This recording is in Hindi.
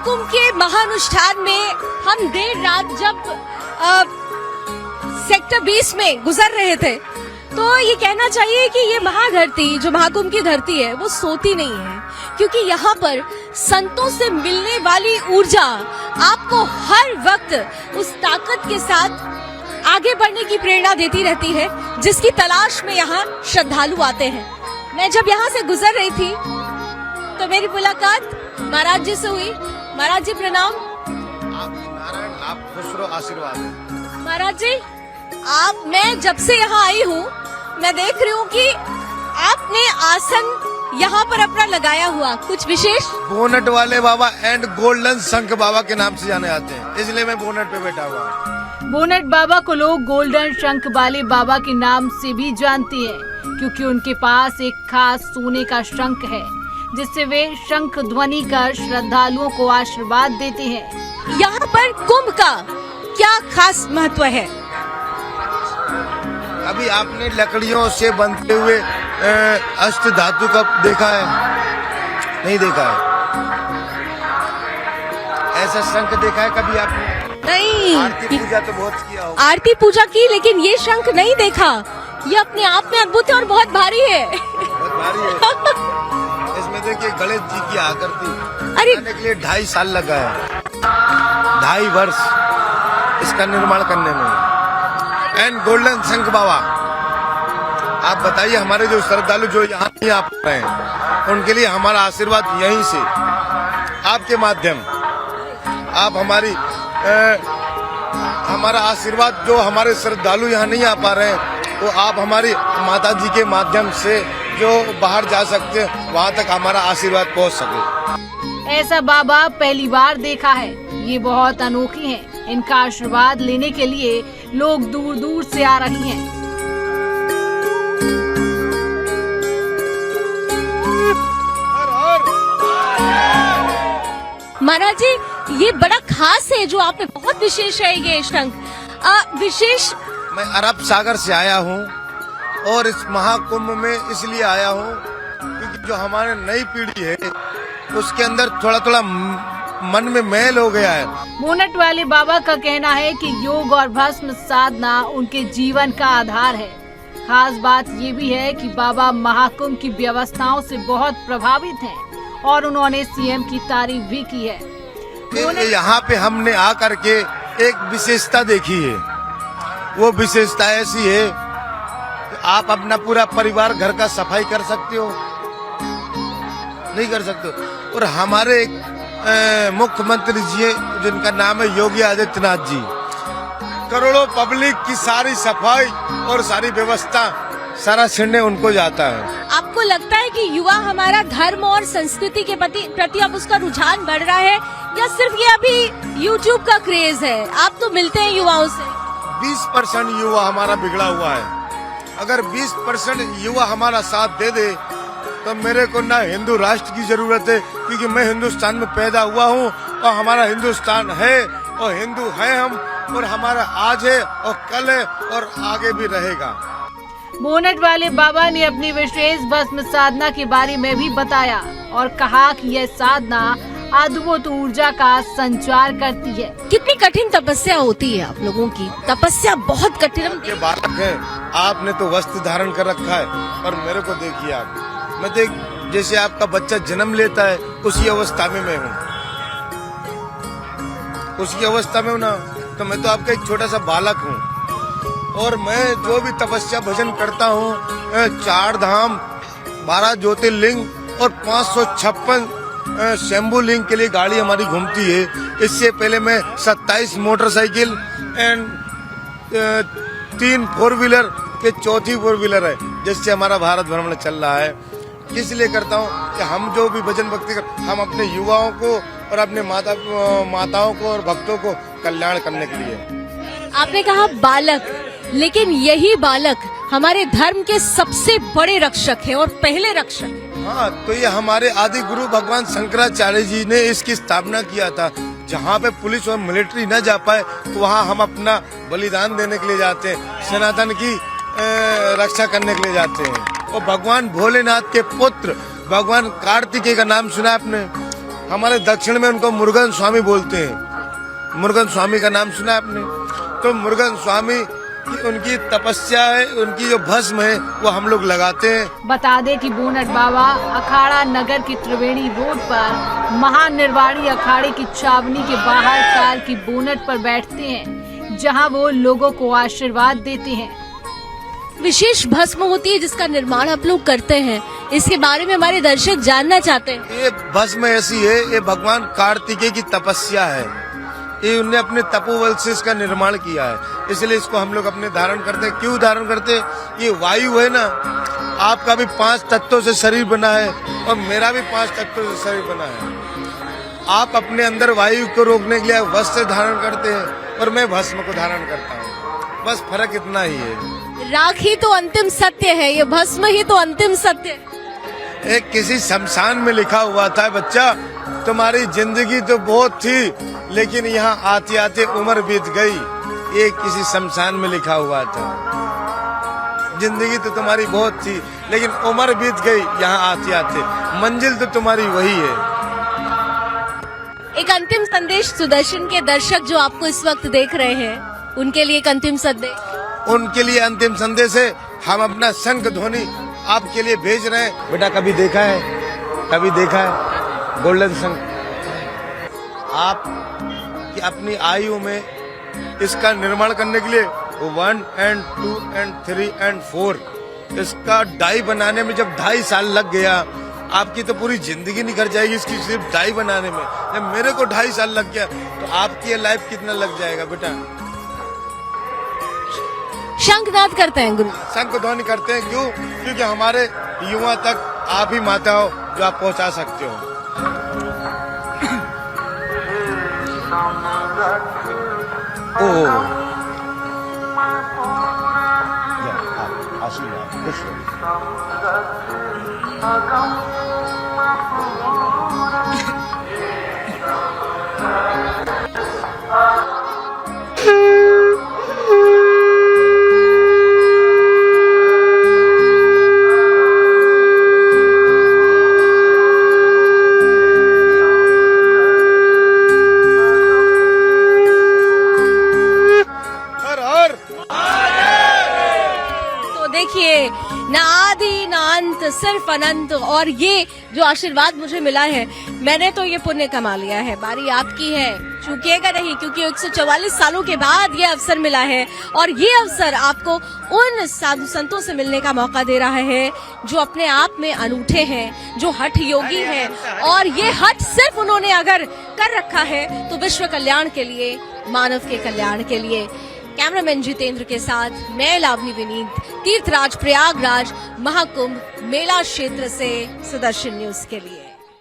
महाकुंभ के महानुष्ठान में हम देर रात जब सेक्टर 20 में गुजर रहे थे तो ये कहना चाहिए कि ये महाधरती जो महाकुंभ की धरती है वो सोती नहीं है, क्योंकि यहाँ पर संतों से मिलने वाली ऊर्जा आपको हर वक्त उस ताकत के साथ आगे बढ़ने की प्रेरणा देती रहती है जिसकी तलाश में यहाँ श्रद्धालु आते हैं। मैं जब यहाँ से गुजर रही थी तो मेरी मुलाकात महाराज जी से हुई। महाराज जी प्रणाम। आप खुश रहो, आशीर्वाद है। महाराज जी मैं जब से यहाँ आई हूँ मैं देख रही हूँ कि आपने आसन यहाँ पर अपना लगाया हुआ, कुछ विशेष? बोनट वाले बाबा एंड गोल्डन शंख बाबा के नाम से जाने जाते हैं, इसलिए मैं बोनट पे बैठा हुआ हूँ। बोनट बाबा को लोग गोल्डन शंख वाले बाबा के नाम से भी जानते हैं, क्योंकि उनके पास एक खास सोने का शंख है जिससे वे शंख ध्वनि कर श्रद्धालुओं को आशीर्वाद देते हैं। यहाँ पर कुंभ का क्या खास महत्व है? अभी आपने लकड़ियों से बनते हुए अष्ट धातु का देखा है? नहीं देखा है? ऐसा शंख देखा है कभी आपने? नहीं। आरती पूजा तो बहुत किया होगा। आरती पूजा की, लेकिन ये शंख नहीं देखा। ये अपने आप में अद्भुत है और बहुत भारी है। बहुत भारी है। इसमें देखिए गणेश जी की आकृति अरे बनाने के लिए 2.5 साल लगा है, 2.5 वर्ष इसका निर्माण करने में। एंड गोल्डन शंख बाबा, आप बताइए हमारे जो श्रद्धालु जो यहाँ नहीं आ पा रहे हैं उनके लिए हमारा आशीर्वाद यहीं से आपके माध्यम, आप हमारा आशीर्वाद जो हमारे श्रद्धालु यहाँ नहीं आ पा रहे हैं वो आप हमारी माता जी के माध्यम से जो बाहर जा सकते हैं वहाँ तक हमारा आशीर्वाद पहुँच सके। ऐसा बाबा पहली बार देखा है, ये बहुत अनोखी हैं। इनका आशीर्वाद लेने के लिए लोग दूर दूर से आ रही हैं। महाराज जी ये बड़ा खास है जो आपने, बहुत विशेष है ये शंख। विशेष मैं अरब सागर से आया हूँ और इस महाकुंभ में इसलिए आया हूँ क्योंकि जो हमारे नई पीढ़ी है उसके अंदर थोड़ा थोड़ा मन में मैल हो गया है। बोनट वाले बाबा का कहना है कि योग और भस्म साधना उनके जीवन का आधार है। खास बात ये भी है कि बाबा महाकुंभ की व्यवस्थाओं से बहुत प्रभावित हैं और उन्होंने सीएम की तारीफ भी की है। यहाँ पे हमने आकर के एक विशेषता देखी है, वो विशेषता ऐसी है कि आप अपना पूरा परिवार घर का सफाई कर सकते हो, नहीं कर सकते हो। और हमारे एक मुख्यमंत्री जी जिनका नाम है योगी आदित्यनाथ जी, करोड़ों पब्लिक की सारी सफाई और सारी व्यवस्था, सारा श्रेय उनको जाता है। आपको लगता है कि युवा हमारा धर्म और संस्कृति के प्रति अब उसका रुझान बढ़ रहा है, या सिर्फ ये अभी YouTube का क्रेज है? आप तो मिलते हैं युवाओं से। 20% युवा हमारा बिगड़ा हुआ है। अगर 20% युवा हमारा साथ दे दे तो मेरे को ना हिंदू राष्ट्र की जरूरत है, क्योंकि मैं हिंदुस्तान में पैदा हुआ हूँ और हमारा हिंदुस्तान है और हिंदू है हम, और हमारा आज है और कल है और आगे भी रहेगा। बोनट वाले बाबा ने अपनी विशेष भस्म साधना के बारे में भी बताया और कहा कि यह साधना अद्भुत ऊर्जा का संचार करती है। कितनी कठिन तपस्या होती है आप लोगों की? तपस्या बहुत कठिन। के बालक है, आपने तो वस्त्र धारण कर रखा है और मेरे को देखिए आप, मैं देख जैसे आपका बच्चा जन्म लेता है उसी अवस्था में मैं हूँ, उसी अवस्था में हूँ ना, तो मैं तो आपका एक छोटा सा बालक हूँ। और मैं जो भी तपस्या भजन करता हूँ, 4 धाम, 12 ज्योतिर्लिंग और 556 शंभू लिंग के लिए गाड़ी हमारी घूमती है। इससे पहले मैं 27 मोटरसाइकिल एंड 3 4 व्हीलर के 4थी 4 व्हीलर है, जिससे हमारा भारत भ्रमण चल रहा है। इसलिए करता हूँ कि हम जो भी भजन भक्ति कर, हम अपने युवाओं को और अपने माताओं को और भक्तों को कल्याण करने के लिए। आपने कहा बालक, लेकिन यही बालक हमारे धर्म के सबसे बड़े रक्षक है और पहले रक्षक है। हाँ, तो ये हमारे आदि गुरु भगवान शंकराचार्य जी ने इसकी स्थापना किया था। जहाँ पे पुलिस और मिलिट्री न जा पाए तो वहाँ हम अपना बलिदान देने के लिए जाते हैं, सनातन की रक्षा करने के लिए जाते हैं। और भगवान भोलेनाथ के पुत्र भगवान कार्तिकेय का नाम सुना आपने? हमारे दक्षिण में उनको मुरुगन स्वामी बोलते हैं। मुरुगन स्वामी का नाम सुना आपने? तो मुरुगन स्वामी की उनकी तपस्या है, उनकी जो भस्म है वो हम लोग लगाते हैं। बता दें कि बोनट बाबा अखाड़ा नगर की त्रिवेणी रोड पर महानिर्वाणी अखाड़े की छावनी के बाहर कार की बोनट पर बैठते हैं, जहां वो लोगों को आशीर्वाद देते हैं। विशेष भस्म होती है जिसका निर्माण आप लोग करते हैं, इसके बारे में हमारे दर्शक जानना चाहते हैं। ये भस्म ऐसी है, ये भगवान कार्तिकेय की तपस्या है। ये उनने अपने तपोबल से इसका निर्माण किया है, इसलिए इसको हम लोग अपने धारण करते हैं। क्यों धारण करते हैं? ये वायु है ना, आपका भी 5 तत्वों से शरीर बना है और मेरा भी 5 तत्वों से शरीर बना है। आप अपने अंदर वायु को रोकने के लिए वस्त्र धारण करते हैं और मैं भस्म को धारण करता हूँ, बस फर्क इतना ही है। राख ही तो अंतिम सत्य है, ये भस्म ही तो अंतिम सत्य है। एक किसी शमशान में लिखा हुआ था, बच्चा तुम्हारी जिंदगी तो बहुत थी, लेकिन यहाँ आते आते उम्र बीत गई। ये किसी शमशान में लिखा हुआ था। जिंदगी तो तुम्हारी बहुत थी, लेकिन उम्र बीत गई यहाँ आते आते। मंजिल तो तुम्हारी वही है। एक अंतिम संदेश सुदर्शन के दर्शक जो आपको इस वक्त देख रहे हैं, उनके लिए एक अंतिम संदेश। उनके लिए अंतिम संदेश है, हम अपना शंख ध्वनि आपके लिए भेज रहे हैं। बेटा कभी देखा है, कभी देखा है गोल्डन शंख? आप कि अपनी आयु में इसका निर्माण करने के लिए 1 and 2 and 3 and 4 इसका डाई बनाने में जब 2.5 साल लग गया, आपकी तो पूरी जिंदगी निकल जाएगी इसकी सिर्फ डाई बनाने में। जब मेरे को 2.5 साल लग गया तो आपकी ये लाइफ कितना लग जाएगा बेटा? शंखनाद करते हैं गुरु। शंख ध्वनि करते हैं, क्यों? क्योंकि हमारे युवा तक आप ही माता हो जो आप पहुंचा सकते हो। ओ आशीर्वाद खुश देखिए, ना आदि ना अंत, सिर्फ अनंत। और ये जो आशीर्वाद मुझे मिला है, मैंने तो ये पुण्य कमा लिया है। बारी आपकी है, चूकिएगा नहीं, क्योंकि 144 सालों के बाद ये अवसर मिला है और ये अवसर आपको उन साधु संतों से मिलने का मौका दे रहा है जो अपने आप में अनूठे हैं, जो हठ योगी हैं। और ये हठ सिर्फ उन्होंने अगर कर रखा है तो विश्व कल्याण के लिए, मानव के कल्याण के लिए। कैमरामैन जितेंद्र के साथ मैं लावनी विनीत, तीर्थराज प्रयागराज महाकुंभ मेला क्षेत्र से सुदर्शन न्यूज के लिए।